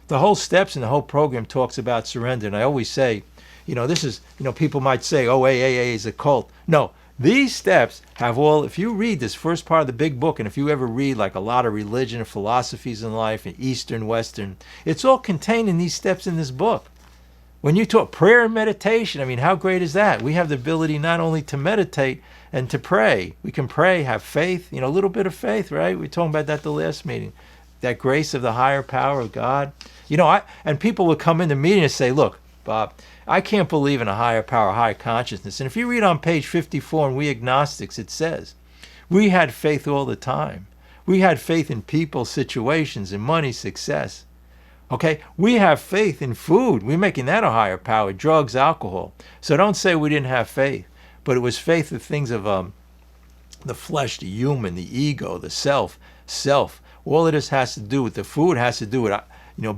The whole steps and the whole program talks about surrender. And I always say, this is, people might say, oh, AAA is a cult. No, these steps have all, if you read this first part of the big book, and if you ever read like a lot of religion and philosophies in life, and Eastern, Western, it's all contained in these steps in this book. When you talk prayer and meditation, I mean, how great is that? We have the ability not only to meditate and to pray. We can pray, have faith, a little bit of faith, right? We were talking about that the last meeting. That grace of the higher power of God. And people would come in the meeting and say, look, Bob, I can't believe in a higher power, higher consciousness. And if you read on page 54 in We Agnostics, it says, we had faith all the time. We had faith in people, situations, and money, success. Okay, we have faith in food. We're making that a higher power, drugs, alcohol. So don't say we didn't have faith, but it was faith in things of the flesh, the human, the ego, the self. All of this has to do with the food, has to do with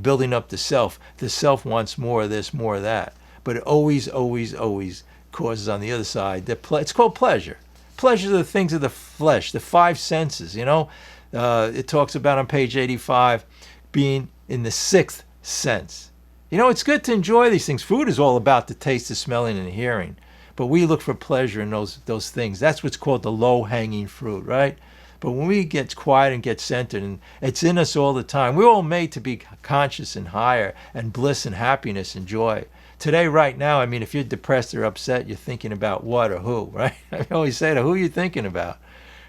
building up the self. The self wants more of this, more of that. But it always, always, always causes on the other side. It's called pleasure. Pleasure are the things of the flesh, the five senses. It talks about on page 85 being in the sixth sense. It's good to enjoy these things. Food is all about the taste, the smelling, and the hearing. But we look for pleasure in those things. That's what's called the low-hanging fruit, right? But when we get quiet and get centered, and it's in us all the time, we're all made to be conscious and higher, and bliss and happiness and joy. Today, right now, I mean, if you're depressed or upset, you're thinking about what or who, right? I always say to who are you thinking about?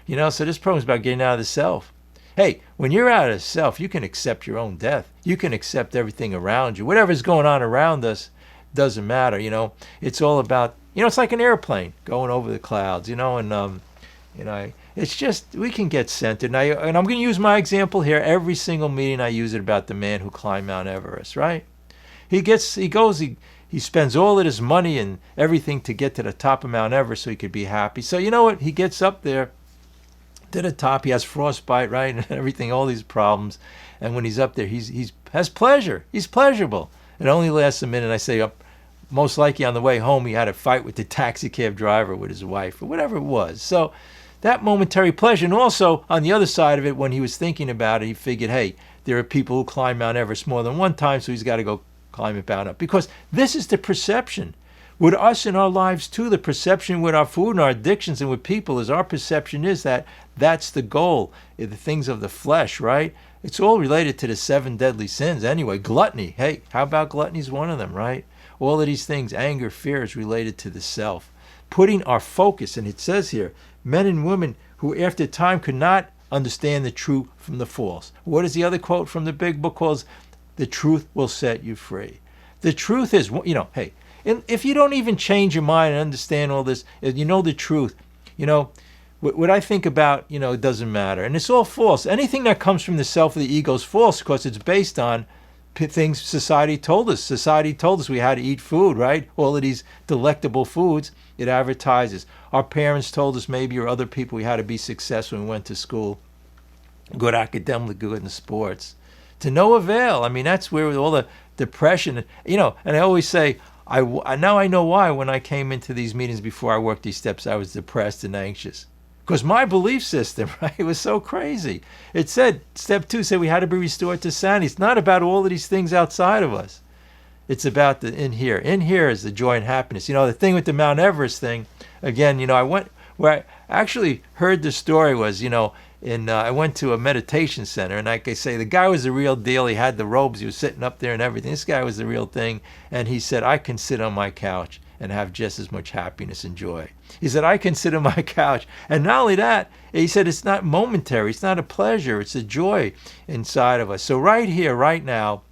So this program is about getting out of the self. Hey, when you're out of the self, you can accept your own death. You can accept everything around you. Whatever's going on around us doesn't matter, It's all about, it's like an airplane going over the clouds, it's just, we can get centered. And I'm going to use my example here. Every single meeting I use it about the man who climbed Mount Everest, right? He spends all of his money and everything to get to the top of Mount Everest so he could be happy. So you know what? He gets up there to the top. He has frostbite, right? And everything, all these problems. And when he's up there, he has pleasure. He's pleasurable. It only lasts a minute. I say, most likely on the way home, he had a fight with the taxi cab driver with his wife or whatever it was. So that momentary pleasure. And also, on the other side of it, when he was thinking about it, he figured, hey, there are people who climb Mount Everest more than one time, so he's got to go climb it back up. Because this is the perception. With us in our lives, too, the perception with our food and our addictions and with people is our perception is that that's the goal, the things of the flesh, right? It's all related to the 7 deadly sins. Anyway, gluttony. Hey, how about gluttony is one of them, right? All of these things, anger, fear, is related to the self. Putting our focus, and it says here, men and women who after time could not understand the true from the false. What is the other quote from the big book called? The truth will set you free. The truth is, hey, if you don't even change your mind and understand all this, the truth, what I think about, it doesn't matter. And it's all false. Anything that comes from the self or the ego is false because it's based on things society told us. Society told us we had to eat food, right? All of these delectable foods it advertises. Our parents told us maybe or other people we had to be successful when we went to school, good academically, good in sports. To no avail. I mean, that's where all the depression, and I always say, now I know why when I came into these meetings before I worked these steps, I was depressed and anxious. Because my belief system, right, it was so crazy. It said, step 2 said we had to be restored to sanity. It's not about all of these things outside of us. It's about the in here. In here is the joy and happiness. The thing with the Mount Everest thing, again, I went, where I actually heard the story was, I went to a meditation center, and like I say, the guy was the real deal. He had the robes. He was sitting up there and everything. This guy was the real thing. And he said, I can sit on my couch and have just as much happiness and joy. He said, I can sit on my couch. And not only that, he said, it's not momentary. It's not a pleasure. It's a joy inside of us. So right here, right now,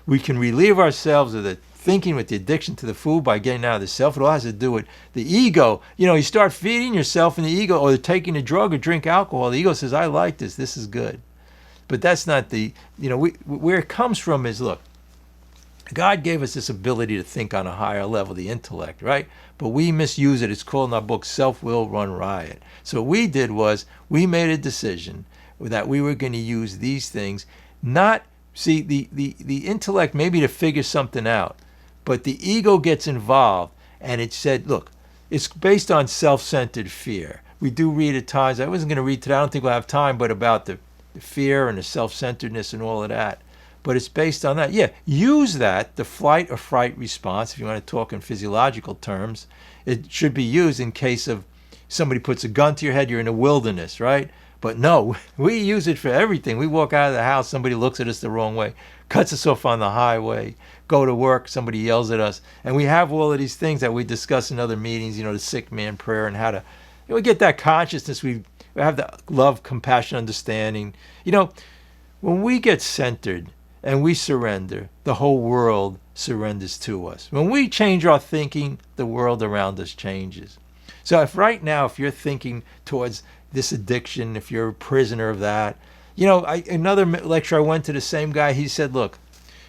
we can relieve ourselves of the thinking with the addiction to the food by getting out of the self. It all has to do with the ego. You start feeding yourself in the ego, or taking a drug or drink alcohol. The ego says, I like this. This is good. But that's not where it comes from is, look, God gave us this ability to think on a higher level, the intellect, right? But we misuse it. It's called in our book, Self-Will Run Riot. So what we did was we made a decision that we were going to use these things, not, see, the intellect maybe to figure something out, but the ego gets involved, and it said, look, it's based on self-centered fear. We do read at times, I wasn't going to read today, I don't think we'll have time, but about the fear and the self-centeredness and all of that. but it's based on that. Yeah, use that, the flight or fright response, if you want to talk in physiological terms. It should be used in case of somebody puts a gun to your head, you're in the wilderness, right? But no, we use it for everything. We walk out of the house, somebody looks at us the wrong way, cuts us off on the highway, go to work, somebody yells at us. And we have all of these things that we discuss in other meetings, the sick man prayer and how to, we get that consciousness. We have the love, compassion, understanding. When we get centered and we surrender, the whole world surrenders to us. When we change our thinking, the world around us changes. So if right now, if you're thinking towards this addiction, if you're a prisoner of that, another lecture I went to, the same guy, he said, look,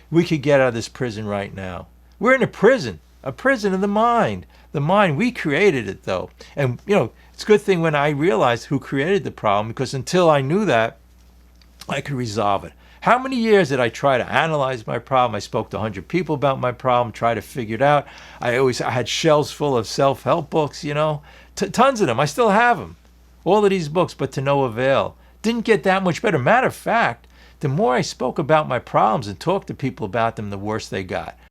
we could get out of this prison right now. We're in a prison of the mind. The mind, we created it though. And, it's a good thing when I realized who created the problem, because until I knew that, I could resolve it. How many years did I try to analyze my problem? I spoke to 100 people about my problem, tried to figure it out. I had shelves full of self-help books, tons of them. I still have them, all of these books, but to no avail. Didn't get that much better. Matter of fact, the more I spoke about my problems and talked to people about them, the worse they got.